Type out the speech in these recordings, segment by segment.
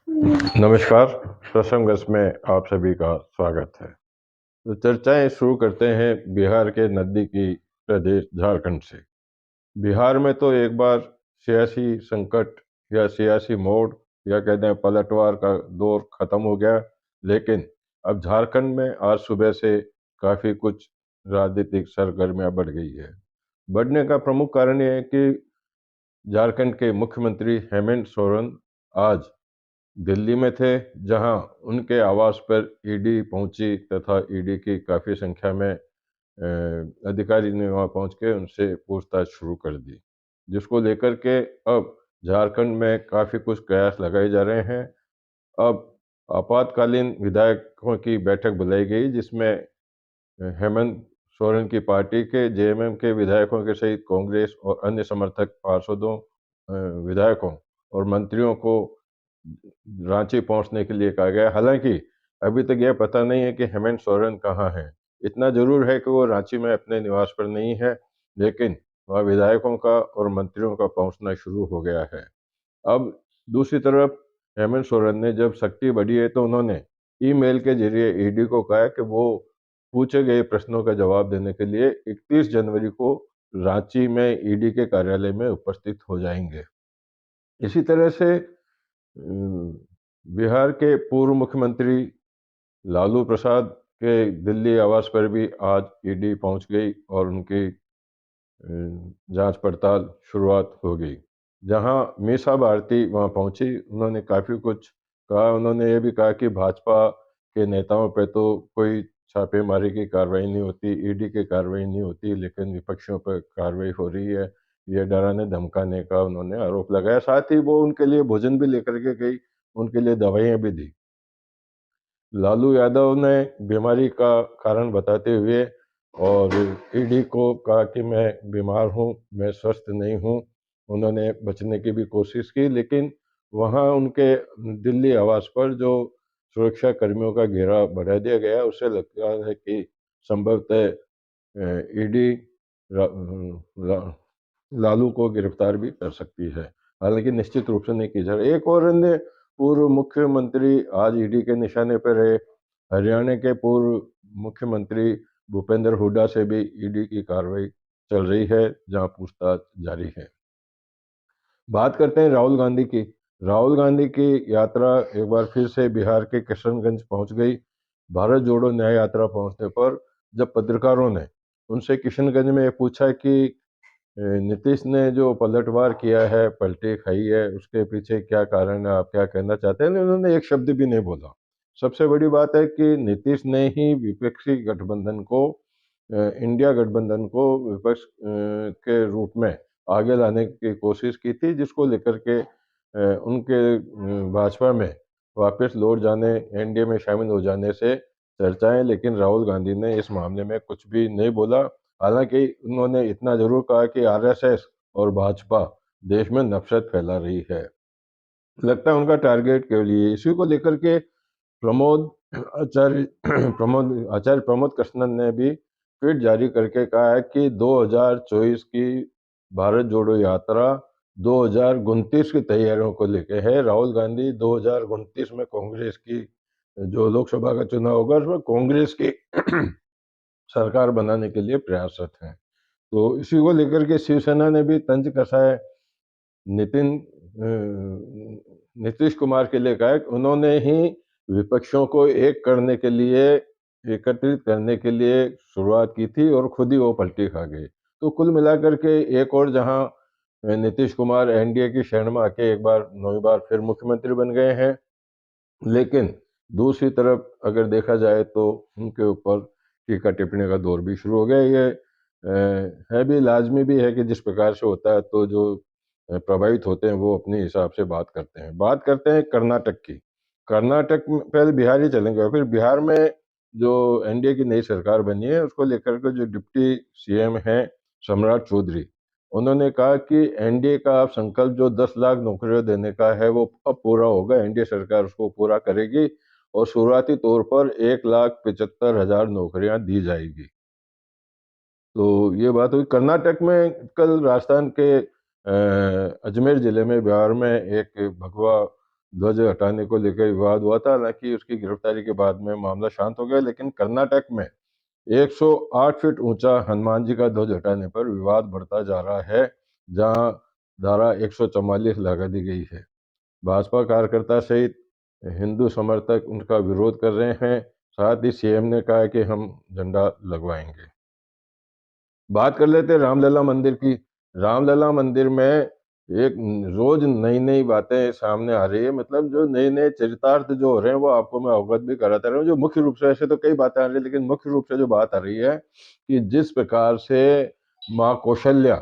नमस्कार। सत्संग में आप सभी का स्वागत है। तो चर्चाएं शुरू करते हैं बिहार के नज़दीकी प्रदेश झारखंड से। बिहार में तो एक बार सियासी संकट या सियासी मोड़ या कहते हैं पलटवार का दौर खत्म हो गया, लेकिन अब झारखंड में आज सुबह से काफ़ी कुछ राजनीतिक सरगर्मियां बढ़ गई है। बढ़ने का प्रमुख कारण यह है कि झारखंड के मुख्यमंत्री हेमंत सोरेन आज दिल्ली में थे, जहां उनके आवास पर ईडी पहुंची तथा ईडी की काफ़ी संख्या में अधिकारी ने वहां पहुंच के उनसे पूछताछ शुरू कर दी, जिसको लेकर के अब झारखंड में काफ़ी कुछ कयास लगाए जा रहे हैं। अब आपातकालीन विधायकों की बैठक बुलाई गई, जिसमें हेमंत सोरेन की पार्टी के जेएमएम के विधायकों के सहित कांग्रेस और अन्य समर्थक पार्षदों, विधायकों और मंत्रियों को रांची पहुंचने के लिए कहा गया। हालांकि अभी तक यह पता नहीं है कि हेमंत सोरेन कहाँ हैं। इतना जरूर है कि वो रांची में अपने निवास पर नहीं है, लेकिन वह विधायकों का और मंत्रियों का पहुंचना शुरू हो गया है। अब दूसरी तरफ हेमंत सोरेन ने जब शक्ति बढ़ी है, तो उन्होंने ईमेल के जरिए ईडी को कहा कि वो पूछे गए प्रश्नों का जवाब देने के लिए 31 जनवरी को रांची में ईडी के कार्यालय में उपस्थित हो जाएंगे। इसी तरह से बिहार के पूर्व मुख्यमंत्री लालू प्रसाद के दिल्ली आवास पर भी आज ईडी पहुंच गई और उनकी जांच पड़ताल शुरुआत हो गई। जहां मीसा भारती वहां पहुंची, उन्होंने काफ़ी कुछ कहा। उन्होंने ये भी कहा कि भाजपा के नेताओं पे तो कोई छापेमारी की कार्रवाई नहीं होती, ईडी की कार्रवाई नहीं होती, लेकिन विपक्षियों पर कार्रवाई हो रही है। ये डराने धमकाने का उन्होंने आरोप लगाया। साथ ही वो उनके लिए भोजन भी लेकर के गई, उनके लिए दवाइयाँ भी दी। लालू यादव ने बीमारी का कारण बताते हुए और ईडी को कहा कि मैं बीमार हूं, मैं स्वस्थ नहीं हूं। उन्होंने बचने की भी कोशिश की, लेकिन वहां उनके दिल्ली आवास पर जो सुरक्षा कर्मियों का घेरा बढ़ा दिया गया, उससे लगता है कि संभवतः ईडी लालू को गिरफ्तार भी कर सकती है। हालांकि निश्चित रूप से नहीं की जा रही। एक और अन्य पूर्व मुख्यमंत्री आज ईडी के निशाने पर रहे। हरियाणा के पूर्व मुख्यमंत्री भूपेंद्र हुड्डा से भी ईडी की कार्रवाई चल रही है, जहां पूछताछ जारी है। बात करते हैं राहुल गांधी की। राहुल गांधी की यात्रा एक बार फिर से बिहार के किशनगंज पहुंच गई। भारत जोड़ो न्याय यात्रा पहुंचने पर जब पत्रकारों ने उनसे किशनगंज में ये पूछा कि नीतीश ने जो पलटवार किया है, पलटी खाई है, उसके पीछे क्या कारण है, आप क्या कहना चाहते हैं? उन्होंने एक शब्द भी नहीं बोला। सबसे बड़ी बात है कि नीतीश ने ही विपक्षी गठबंधन को, इंडिया गठबंधन को विपक्ष के रूप में आगे लाने की कोशिश की थी, जिसको लेकर के उनके भाजपा में वापस लौट जाने, एनडीए में शामिल हो जाने से चर्चाएं, लेकिन राहुल गांधी ने इस मामले में कुछ भी नहीं बोला। हालांकि उन्होंने इतना जरूर कहा कि आरएसएस और भाजपा देश में नफरत फैला रही है। लगता है उनका टारगेट केवल ये। इसी को लेकर के प्रमोद आचार्य प्रमोद कृष्णन ने भी ट्वीट जारी करके कहा है कि 2024 की भारत जोड़ो यात्रा 2029 की तैयारियों को लेकर है। राहुल गांधी 2029 में कांग्रेस की जो लोकसभा का चुनाव होगा, उसमें कांग्रेस की सरकार बनाने के लिए प्रयासरत हैं। तो इसी को लेकर के शिवसेना ने भी तंज कसा है। नितिन नीतीश कुमार के लिए कहा है। उन्होंने ही विपक्षों को एक करने के लिए, एकत्रित करने के लिए शुरुआत की थी और खुद ही वो पलटी खा गए। तो कुल मिलाकर के एक और जहां नीतीश कुमार एनडीए की शरण में आके एक बार, नौवीं बार फिर मुख्यमंत्री बन गए हैं, लेकिन दूसरी तरफ अगर देखा जाए तो उनके ऊपर टीका टिप्पणी का दौर भी शुरू हो गया। ये है भी, लाजमी भी है कि जिस प्रकार से होता है, तो जो प्रभावित होते हैं वो अपने हिसाब से बात करते हैं। बात करते हैं कर्नाटक की। कर्नाटक में पहले बिहार ही चलेंगे, फिर बिहार में जो एनडीए की नई सरकार बनी है, उसको लेकर के जो डिप्टी सीएम हैं सम्राट चौधरी, उन्होंने कहा कि एनडीए का आप संकल्प जो 10 लाख नौकरियां देने का है, वो अब पूरा होगा। एनडीए सरकार उसको पूरा करेगी और शुरुआती तौर पर 1,75,000 नौकरियां दी जाएगी। तो ये बात हुई। कर्नाटक में कल राजस्थान के अजमेर जिले में, बिहार में एक भगवा ध्वज हटाने को लेकर विवाद हुआ था। हालांकि उसकी गिरफ्तारी के बाद में मामला शांत हो गया, लेकिन कर्नाटक में 108 फीट ऊंचा हनुमान जी का ध्वज हटाने पर विवाद बढ़ता जा रहा है, जहां धारा 144 लगा दी गई है। भाजपा कार्यकर्ता सहित हिंदू समर्थक उनका विरोध कर रहे हैं। साथ ही सीएम ने कहा कि हम झंडा लगवाएंगे। बात कर लेते हैं रामलला मंदिर की। रामलला मंदिर में एक रोज नई नई बातें सामने आ रही है, मतलब जो नए नए चरितार्थ जो हो रहे हैं वो आपको मैं अवगत भी कराता रहा हूँ। जो मुख्य रूप से, ऐसे तो कई बातें आ रही है, लेकिन मुख्य रूप से जो बात आ रही है कि जिस प्रकार से माँ कौशल्या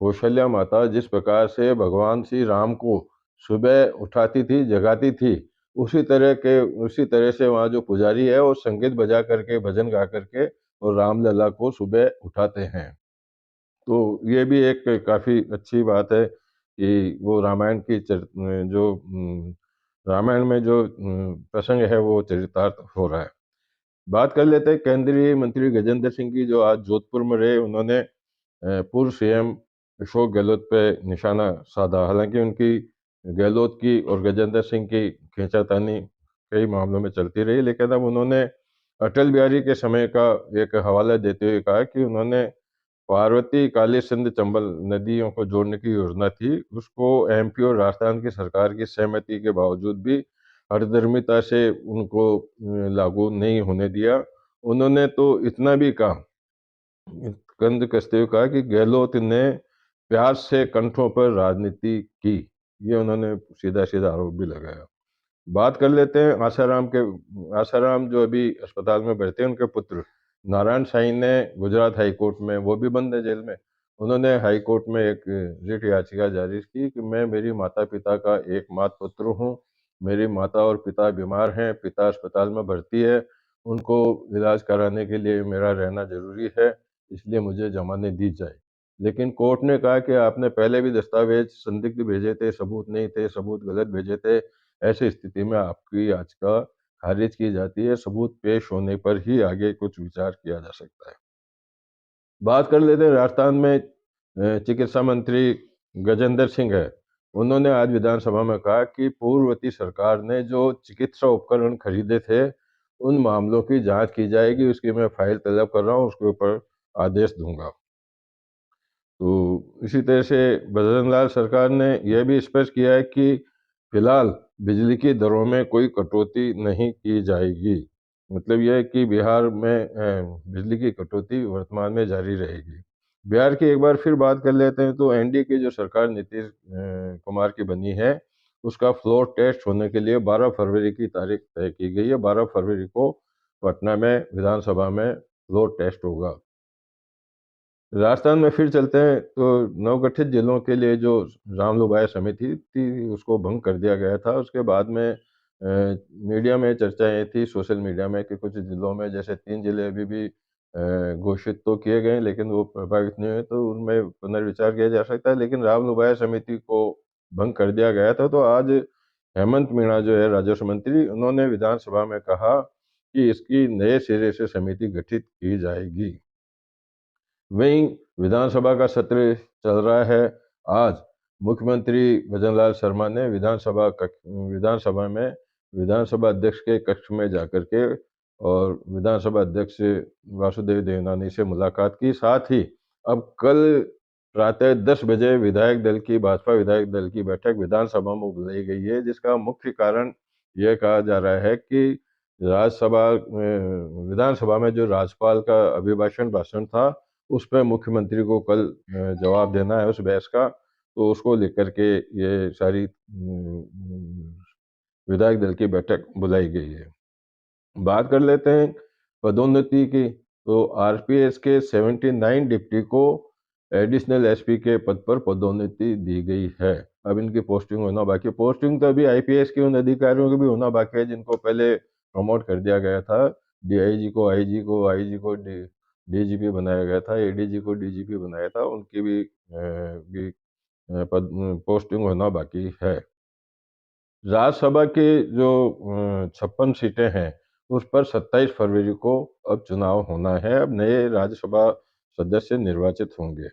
कौशल्या माता जिस प्रकार से भगवान श्री राम को सुबह उठाती थी, जगाती थी, उसी तरह से वहाँ जो पुजारी है वो संगीत बजा करके, भजन गा करके और रामलला को सुबह उठाते हैं। तो ये भी एक काफी अच्छी बात है कि वो रामायण की रामायण में जो प्रसंग है वो चरितार्थ हो रहा है। बात कर लेते हैं केंद्रीय मंत्री गजेंद्र सिंह की, जो आज जोधपुर में रहे। उन्होंने पूर्व सीएम अशोक गहलोत पे निशाना साधा। हालांकि उनकी, गहलोत की और गजेंद्र सिंह की खींचातानी कई मामलों में चलती रही, लेकिन अब उन्होंने अटल बिहारी के समय का एक हवाला देते हुए कहा कि उन्होंने पार्वती, काली, सिंध, चंबल नदियों को जोड़ने की योजना थी, उसको एमपी और राजस्थान की सरकार की सहमति के बावजूद भी हठधर्मिता से उनको लागू नहीं होने दिया। उन्होंने तो इतना भी कहा, कंध कसते हुए कहा कि गहलोत ने प्यार से कंठों पर राजनीति की। ये उन्होंने सीधा सीधा आरोप भी लगाया। बात कर लेते हैं आसाराम जो अभी अस्पताल में भर्ती हैं, उनके पुत्र नारायण साईं ने गुजरात हाई कोर्ट में, वो भी बंद है जेल में, उन्होंने हाई कोर्ट में एक रिट याचिका जारी की कि मैं मेरी माता पिता का एकमात्र पुत्र हूँ। मेरी माता और पिता बीमार हैं, पिता अस्पताल में भर्ती है, उनको इलाज कराने के लिए मेरा रहना जरूरी है, इसलिए मुझे जमानत दी जाए। लेकिन कोर्ट ने कहा कि आपने पहले भी दस्तावेज संदिग्ध भेजे थे, सबूत नहीं थे, सबूत गलत भेजे थे, ऐसी स्थिति में आपकी याचिका खारिज की जाती है, सबूत पेश होने पर ही आगे कुछ विचार किया जा सकता है। बात कर लेते हैं राजस्थान में चिकित्सा मंत्री गजेंद्र सिंह है। उन्होंने आज विधानसभा में कहा कि पूर्ववर्ती सरकार ने जो चिकित्सा उपकरण खरीदे थे, उन मामलों की जांच की जाएगी, उसकी मैं फाइल तलब कर रहा हूँ, उसके ऊपर आदेश दूंगा। तो इसी तरह से बजरंग सरकार ने यह भी स्पष्ट किया है कि फिलहाल बिजली की दरों में कोई कटौती नहीं की जाएगी। मतलब यह है कि बिहार में बिजली की कटौती वर्तमान में जारी रहेगी। बिहार की एक बार फिर बात कर लेते हैं, तो एनडीए की जो सरकार नीतीश कुमार की बनी है, उसका फ्लोर टेस्ट होने के लिए 12 फरवरी की तारीख तय की गई है। 12 फरवरी को पटना में विधानसभा में फ्लोर टेस्ट होगा। राजस्थान में फिर चलते हैं, तो नवगठित जिलों के लिए जो रामलुभाय समिति थी उसको भंग कर दिया गया था। उसके बाद में मीडिया में चर्चाएं थी, सोशल मीडिया में, कि कुछ जिलों में, जैसे 3 जिले अभी भी घोषित तो किए गए लेकिन वो प्रभावित नहीं हुए, तो उनमें पुनर्विचार किया जा सकता है। लेकिन रामलुभाय समिति को भंग कर दिया गया था। तो आज हेमंत मीणा जो है राजस्व मंत्री, उन्होंने विधानसभा में कहा कि इसकी नए सिरे से समिति गठित की जाएगी। वहीं विधानसभा का सत्र चल रहा है। आज मुख्यमंत्री भजनलाल शर्मा ने विधानसभा में विधानसभा अध्यक्ष के कक्ष में जाकर के और विधानसभा अध्यक्ष वासुदेव देवनानी से मुलाकात की। साथ ही अब कल प्रातः 10 बजे भाजपा विधायक दल की बैठक विधानसभा में बुलाई गई है, जिसका मुख्य कारण यह कहा जा रहा है कि विधानसभा में जो राज्यपाल का अभिभाषण भाषण था, उस पर मुख्यमंत्री को कल जवाब देना है उस बहस का। तो उसको लेकर के ये सारी विधायक दल की बैठक बुलाई गई है। बात कर लेते हैं पदोन्नति की। तो आरपीएस के 79 डिप्टी को एडिशनल एसपी के पद पर पदोन्नति दी गई है। अब इनकी पोस्टिंग होना बाकी। पोस्टिंग तो अभी आईपीएस के उन अधिकारियों की भी होना बाकी है जिनको पहले प्रमोट कर दिया गया था। डीआईजी को आईजी को, आईजी को डीजीपी बनाया गया था, एडीजी को डीजीपी बनाया था, उनकी भी पोस्टिंग होना बाकी है। राज्यसभा के जो 56 सीटें हैं, उस पर 27 फरवरी को अब चुनाव होना है। अब नए राज्यसभा सदस्य निर्वाचित होंगे।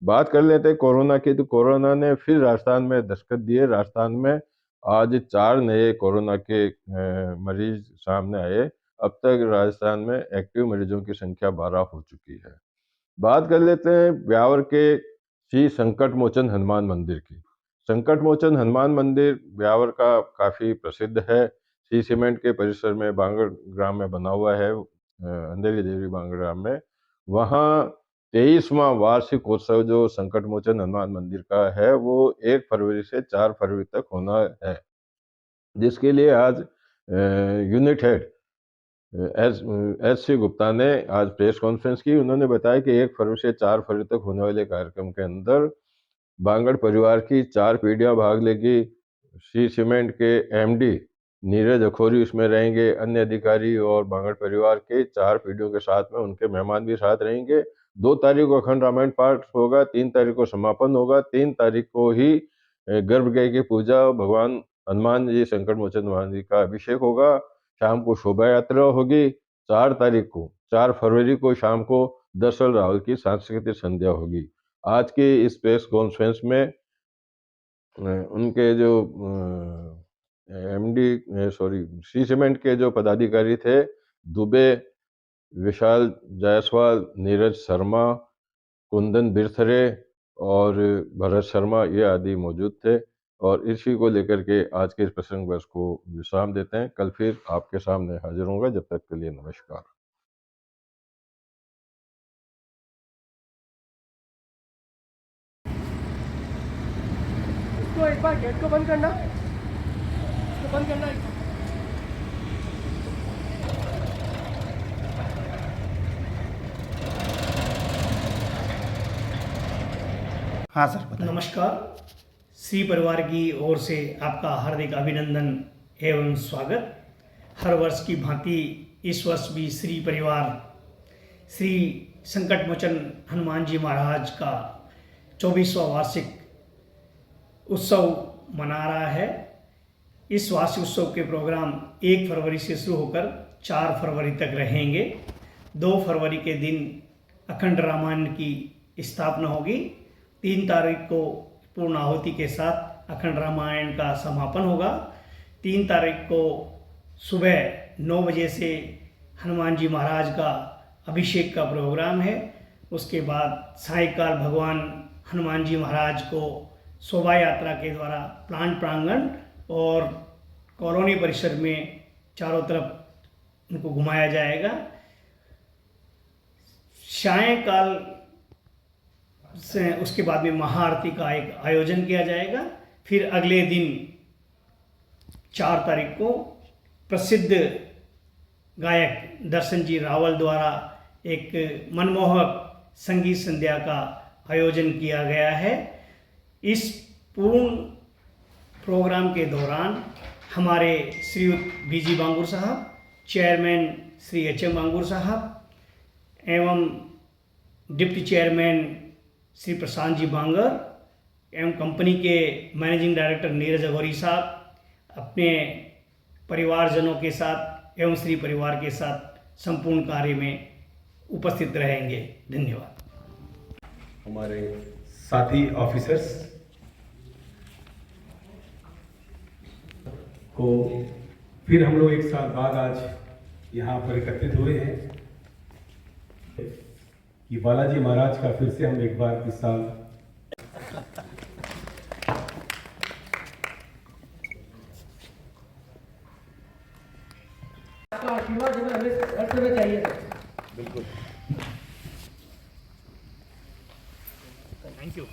बात कर लेते हैं कोरोना की। तो कोरोना ने फिर राजस्थान में दस्तक दिए। राजस्थान में आज 4 नए कोरोना के मरीज सामने आए। अब तक राजस्थान में एक्टिव मरीजों की संख्या 12 हो चुकी है। बात कर लेते हैं ब्यावर के श्री संकट मोचन हनुमान मंदिर की। संकट मोचन हनुमान मंदिर ब्यावर का काफ़ी प्रसिद्ध है। सी सीमेंट के परिसर में बांगड़ ग्राम में बना हुआ है, अंधेरी देवी बांगड़ ग्राम में। वहाँ 23वां वार्षिकोत्सव जो संकट मोचन हनुमान मंदिर का है, वो 1 फरवरी से 4 फरवरी तक होना है, जिसके लिए आज unit head S C Gupta ने आज प्रेस कॉन्फ्रेंस की। उन्होंने बताया कि 1 फरवरी से 4 फरवरी तक होने वाले कार्यक्रम के अंदर बांगड़ परिवार की 4 पीढ़ियां भाग लेगी। सी सीमेंट के एमडी नीरज अखोरी उसमें रहेंगे। अन्य अधिकारी और बांगड़ परिवार के 4 पीढ़ियों के साथ में उनके मेहमान भी साथ रहेंगे। 2 तारीख को अखंड रामायण पाठ होगा, 3 तारीख को समापन होगा, 3 तारीख को ही गर्भगृह की पूजा, भगवान हनुमान जी संकट मोचन हनुमान जी का अभिषेक होगा। शाम को शोभा यात्रा होगी। 4 तारीख को 4 फरवरी को शाम को दरअसल राहुल की सांस्कृतिक संध्या होगी। आज की इस प्रेस कॉन्फ्रेंस में उनके जो एमडी सॉरी सी सीमेंट के जो पदाधिकारी थे, दुबे, विशाल जायसवाल, नीरज शर्मा, कुंदन बिरथरे और भरत शर्मा, ये आदि मौजूद थे। और इसी को लेकर के आज के इस प्रसंग बस को विश्राम देते हैं। कल फिर आपके सामने हाजिर होऊंगा। जब तक के लिए नमस्कार। इसको एक बार गेट को बंद करना, इसको बंद करना। हाँ सर बताइए। नमस्कार। श्री परिवार की ओर से आपका हार्दिक अभिनंदन एवं स्वागत। हर वर्ष की भांति इस वर्ष भी श्री परिवार श्री संकट मोचन हनुमान जी महाराज का 24वां वार्षिक उत्सव मना रहा है। इस वार्षिक उत्सव के प्रोग्राम 1 फरवरी से शुरू होकर 4 फरवरी तक रहेंगे। 2 फरवरी के दिन अखंड रामायण की स्थापना होगी। 3 तारीख को पूर्ण आहुति के साथ अखंड रामायण का समापन होगा। 3 तारीख को सुबह 9 बजे से हनुमान जी महाराज का अभिषेक का प्रोग्राम है। उसके बाद सायंकाल भगवान हनुमान जी महाराज को शोभा यात्रा के द्वारा प्लांट प्रांगण और कॉलोनी परिसर में चारों तरफ उनको घुमाया जाएगा। सायंकाल से उसके बाद में महाआरती का एक आयोजन किया जाएगा। फिर अगले दिन 4 तारीख को प्रसिद्ध गायक दर्शन जी रावल द्वारा एक मनमोहक संगीत संध्या का आयोजन किया गया है। इस पूर्ण प्रोग्राम के दौरान हमारे श्रीयुत बीजी बांगुर साहब, चेयरमैन श्री एच.एम. बांगुर साहब एवं डिप्टी चेयरमैन श्री प्रशांत जी बांगर एवं कंपनी के मैनेजिंग डायरेक्टर नीरज अघोरी साहब अपने परिवारजनों के साथ एवं श्री परिवार के साथ संपूर्ण कार्य में उपस्थित रहेंगे। धन्यवाद। हमारे साथी ऑफिसर्स को फिर हम लोग एक साल बाद आज यहाँ पर एकत्रित हुए हैं कि बालाजी महाराज का फिर से हम एक बार इस साल आपका आशीर्वाद हमें हर समय चाहिए। बिल्कुल थैंक यू।